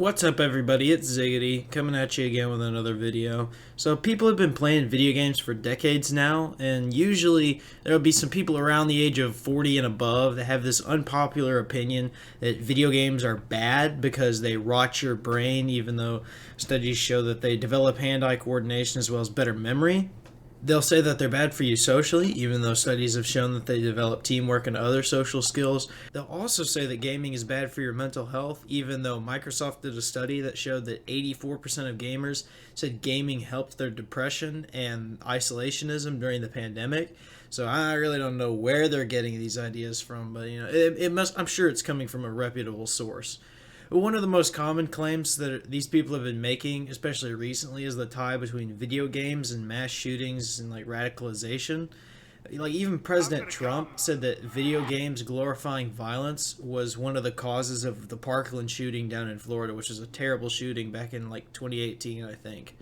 What's up, everybody? It's Ziggity coming at you again with another video. So people have been playing video games for decades now, and usually there will be some people around the age of 40 and above that have this unpopular opinion that video games are bad because they rot your brain, even though studies show that they develop hand-eye coordination as well as better memory. They'll say that they're bad for you socially, even though studies have shown that they develop teamwork and other social skills. They'll also say that gaming is bad for your mental health, even though Microsoft did a study that showed that 84% of gamers said gaming helped their depression and isolationism during the pandemic. So I really don't know where they're getting these ideas from, but it must. I'm sure it's coming from a reputable source. One of the most common claims that these people have been making, especially recently, is the tie between video games and mass shootings and radicalization. Like even President Trump said that video games glorifying violence was one of the causes of the Parkland shooting down in Florida, which was a terrible shooting back in 2018, I think.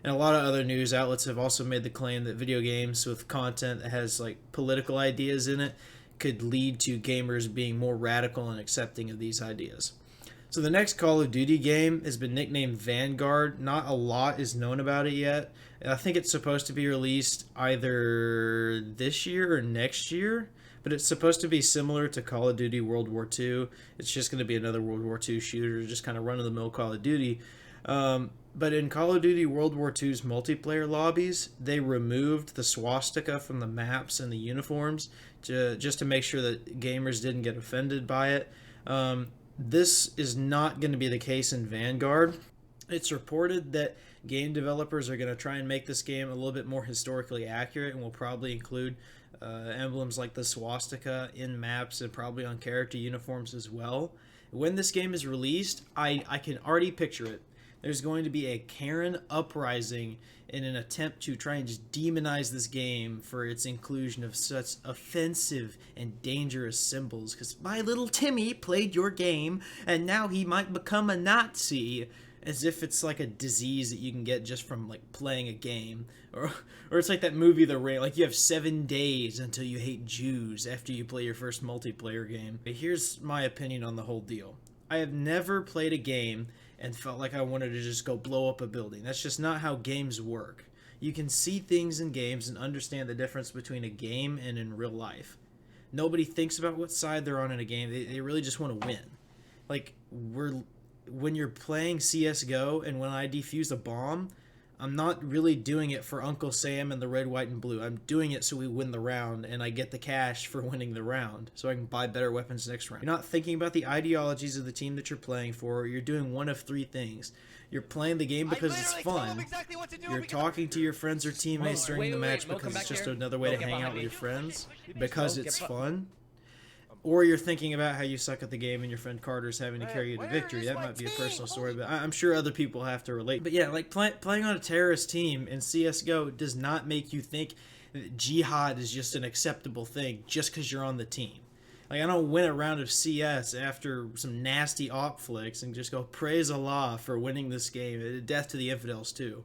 And a lot of other news outlets have also made the claim that video games with content that has political ideas in it could lead to gamers being more radical and accepting of these ideas. So the next Call of Duty game has been nicknamed Vanguard. Not a lot is known about it yet. I think it's supposed to be released either this year or next year, but it's supposed to be similar to Call of Duty World War II. It's just going to be another World War II shooter, just kind of run-of-the-mill Call of Duty. But in Call of Duty World War II's multiplayer lobbies, they removed the swastika from the maps and the uniforms just to make sure that gamers didn't get offended by it. This is not going to be the case in Vanguard. It's reported that game developers are going to try and make this game a little bit more historically accurate and will probably include emblems like the swastika in maps and probably on character uniforms as well. When this game is released, I can already picture it. There's going to be a Karen uprising in an attempt to try and just demonize this game for its inclusion of such offensive and dangerous symbols. Because my little Timmy played your game, and now he might become a Nazi. As if it's like a disease that you can get just from playing a game. Or it's like that movie The Ring, you have 7 days until you hate Jews after you play your first multiplayer game. But here's my opinion on the whole deal. I have never played a game and felt like I wanted to just go blow up a building. That's just not how games work. You can see things in games and understand the difference between a game and in real life. Nobody thinks about what side they're on in a game. They really just want to win. When you're playing CSGO and when I defuse a bomb, I'm not really doing it for Uncle Sam and the red, white, and blue. I'm doing it so we win the round and I get the cash for winning the round so I can buy better weapons next round. You're not thinking about the ideologies of the team that you're playing for. You're doing one of 3 things. You're playing the game because it's fun. Exactly you're talking to your friends or teammates during the match because it's just another way to hang out with your friends because it's fun. Or you're thinking about how you suck at the game and your friend Carter's having to carry you to victory. That might be a personal story, but I'm sure other people have to relate. But yeah, playing on a terrorist team in CSGO does not make you think that jihad is just an acceptable thing just because you're on the team. I don't win a round of CS after some nasty op flicks and just go praise Allah for winning this game. Death to the infidels too.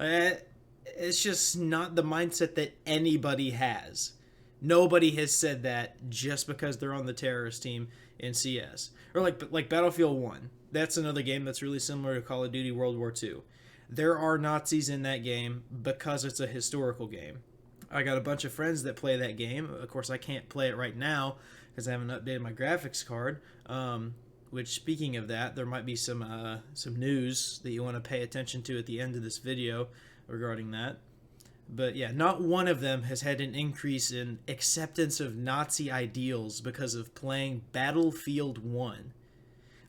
It's just not the mindset that anybody has. Nobody has said that just because they're on the terrorist team in CS. Or like Battlefield 1. That's another game that's really similar to Call of Duty World War II. There are Nazis in that game because it's a historical game. I got a bunch of friends that play that game. Of course, I can't play it right now because I haven't updated my graphics card. Which, speaking of that, there might be some news that you want to pay attention to at the end of this video regarding that. But yeah, not one of them has had an increase in acceptance of Nazi ideals because of playing Battlefield 1.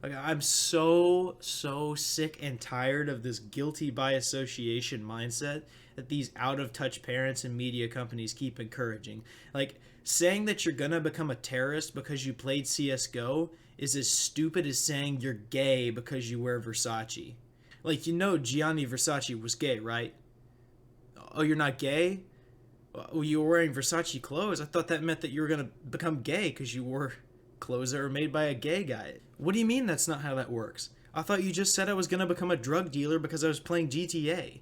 I'm so sick and tired of this guilty by association mindset that these out-of-touch parents and media companies keep encouraging. Saying that you're gonna become a terrorist because you played CSGO is as stupid as saying you're gay because you wear Versace. Gianni Versace was gay, right? Oh, you're not gay? Oh, you were wearing Versace clothes? I thought that meant that you were going to become gay because you wore clothes that were made by a gay guy. What do you mean that's not how that works? I thought you just said I was going to become a drug dealer because I was playing GTA.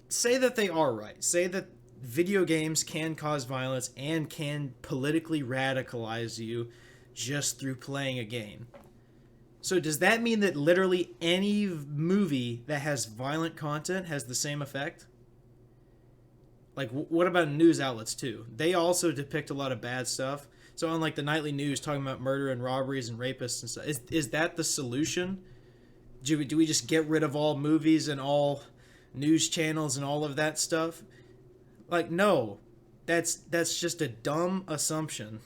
Say that they are right. Say that video games can cause violence and can politically radicalize you just through playing a game. So does that mean that literally any movie that has violent content has the same effect? Like, what about news outlets too? They also depict a lot of bad stuff. So on like the nightly news talking about murder and robberies and rapists and stuff, is that the solution? Do we just get rid of all movies and all news channels and all of that stuff? Like, no, that's just a dumb assumption.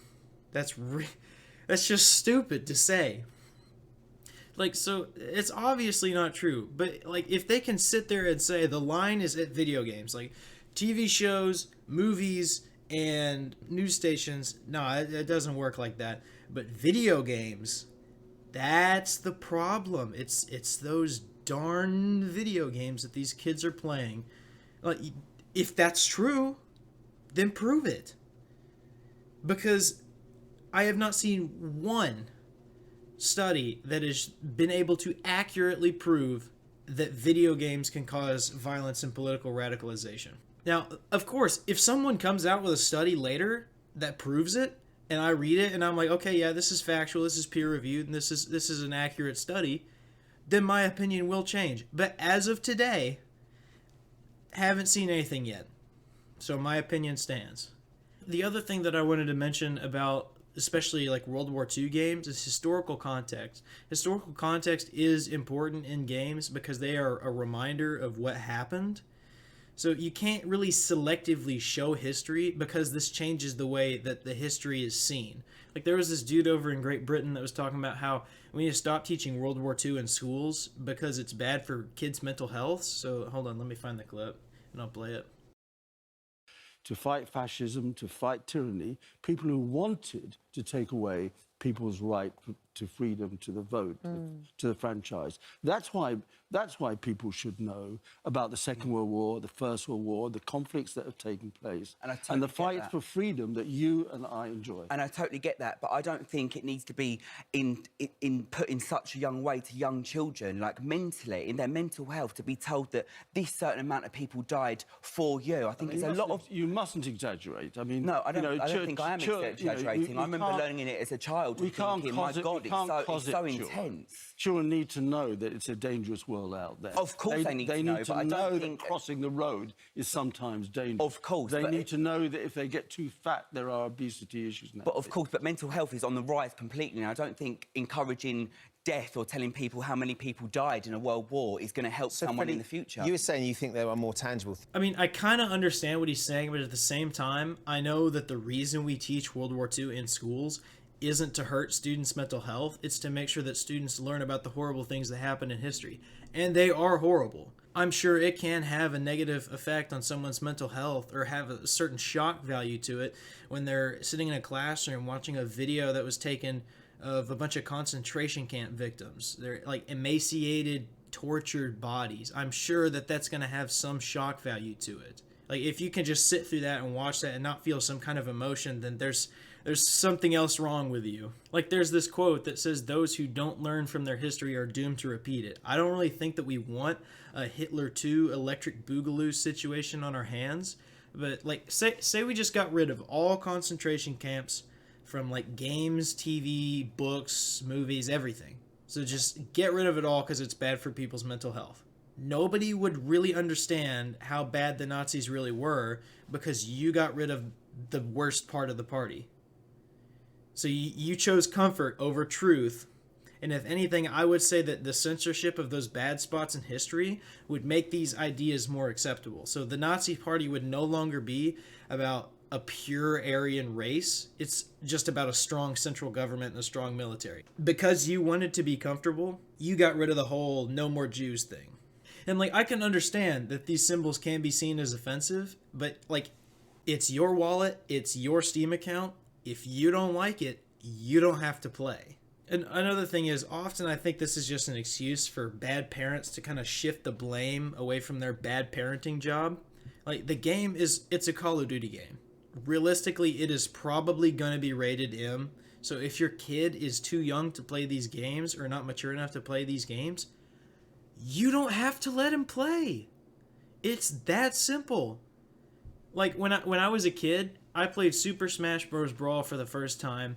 That's just stupid to say. Like, so it's obviously not true. But like, if they can sit there and say the line is at video games, like TV shows, movies, and news stations, no, it doesn't work like that. But video games, that's the problem. It's those darn video games that these kids are playing. Like, if that's true, then prove it. Because I have not seen one study that has been able to accurately prove that video games can cause violence and political radicalization. Now, of course, if someone comes out with a study later that proves it, and I read it and I'm like, okay, yeah, this is factual, this is peer-reviewed, and this is an accurate study, then my opinion will change. But as of today, haven't seen anything yet. So my opinion stands. The other thing that I wanted to mention about especially like World War II games is historical context. Historical context is important in games because they are a reminder of what happened. So you can't really selectively show history because this changes the way that the history is seen. Like there was this dude over in Great Britain that was talking about how we need to stop teaching World War II in schools because it's bad for kids' mental health. So hold on, let me find the clip and I'll play it. To fight fascism, to fight tyranny, people who wanted to take away people's right to freedom, to the vote, to the franchise. That's why people should know about the Second World War, the First World War, the conflicts that have taken place, and the fight for freedom that you and I enjoy. And I totally get that, but I don't think it needs to be put in such a young way to young children, like mentally, in their mental health, to be told that this certain amount of people died for you. I think it's a lot of... You mustn't exaggerate. I mean, no, I don't think I am exaggerating. I remember learning in it as a child. We can't my God, it's so intense. Children need to know that it's a dangerous world out there. Of course they need to know, but I don't think... that crossing the road is sometimes dangerous. Of course. They need to know that if they get too fat, there are obesity issues now. But of course, but mental health is on the rise completely. And I don't think encouraging death or telling people how many people died in a world war is going to help someone in the future. You were saying you think there are more tangible... I mean, I kind of understand what he's saying, but at the same time, I know that the reason we teach World War II in schools isn't to hurt students' mental health. It's to make sure that students learn about the horrible things that happen in history. And they are horrible. I'm sure it can have a negative effect on someone's mental health or have a certain shock value to it when they're sitting in a classroom watching a video that was taken of a bunch of concentration camp victims. They're like emaciated, tortured bodies. I'm sure that that's going to have some shock value to it. Like if you can just sit through that and watch that and not feel some kind of emotion, then there's something else wrong with you. Like there's this quote that says those who don't learn from their history are doomed to repeat it. I don't really think that we want a Hitler 2 Electric Boogaloo situation on our hands, but like say we just got rid of all concentration camps from like games, TV, books, movies, everything. So just get rid of it all because it's bad for people's mental health. Nobody would really understand how bad the Nazis really were because you got rid of the worst part of the party. So you chose comfort over truth. And if anything, I would say that the censorship of those bad spots in history would make these ideas more acceptable. So the Nazi Party would no longer be about a pure Aryan race. It's just about a strong central government and a strong military. Because you wanted to be comfortable, you got rid of the whole no more Jews thing. And like I can understand that these symbols can be seen as offensive, but like it's your wallet, it's your Steam account. If you don't like it, you don't have to play. And another thing is, often I think this is just an excuse for bad parents to kind of shift the blame away from their bad parenting job. Like the game it's a Call of Duty game. Realistically, it is probably going to be rated M. So if your kid is too young to play these games or not mature enough to play these games, you don't have to let him play. It's that simple. Like when I was a kid, I played Super Smash Bros. Brawl for the first time,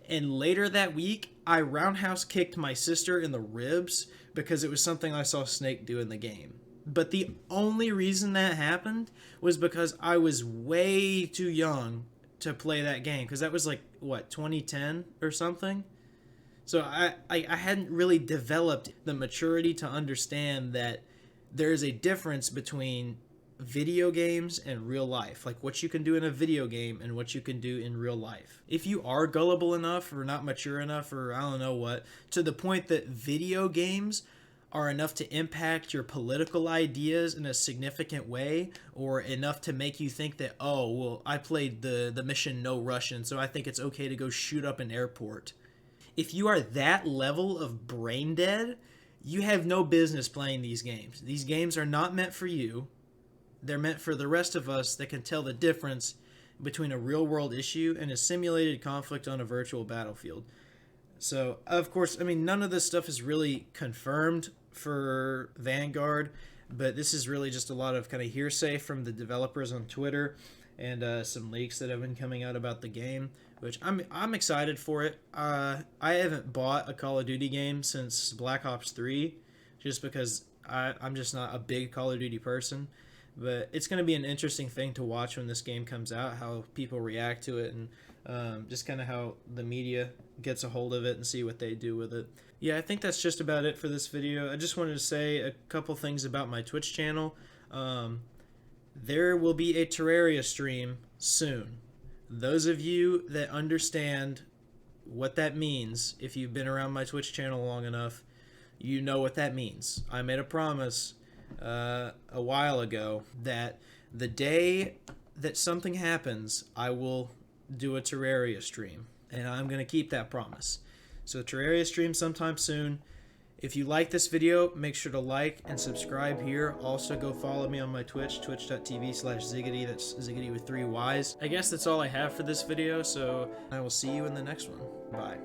And later that week, I roundhouse kicked my sister in the ribs because it was something I saw Snake do in the game. But the only reason that happened was because I was way too young to play that game. Because that was like, what, 2010 or something? So I hadn't really developed the maturity to understand that there is a difference between video games and real life, like what you can do in a video game and what you can do in real life. If you are gullible enough or not mature enough or I don't know what, to the point that video games are enough to impact your political ideas in a significant way, or enough to make you think that, oh, well, I played the mission No Russian, so I think it's okay to go shoot up an airport. If you are that level of brain dead, you have no business playing these games. These games are not meant for you. They're meant for the rest of us that can tell the difference between a real-world issue and a simulated conflict on a virtual battlefield. So, of course, I mean, none of this stuff is really confirmed for Vanguard, but this is really just a lot of kind of hearsay from the developers on Twitter and some leaks that have been coming out about the game, which I'm excited for it. I haven't bought a Call of Duty game since Black Ops 3, just because I'm just not a big Call of Duty person. But it's going to be an interesting thing to watch when this game comes out, how people react to it, and just kind of how the media gets a hold of it and see what they do with it. Yeah, I think that's just about it for this video. I just wanted to say a couple things about my Twitch channel. There will be a Terraria stream soon. Those of you that understand what that means, if you've been around my Twitch channel long enough, you know what that means. I made a promise a while ago that the day that something happens, I will do a Terraria stream, and I'm going to keep that promise. So Terraria stream sometime soon. If you like this video, make sure to like and subscribe here. Also, go follow me on my Twitch, twitch.tv/Ziggity. That's Ziggity with 3 Ys. I guess that's all I have for this video, so I will see you in the next one. Bye.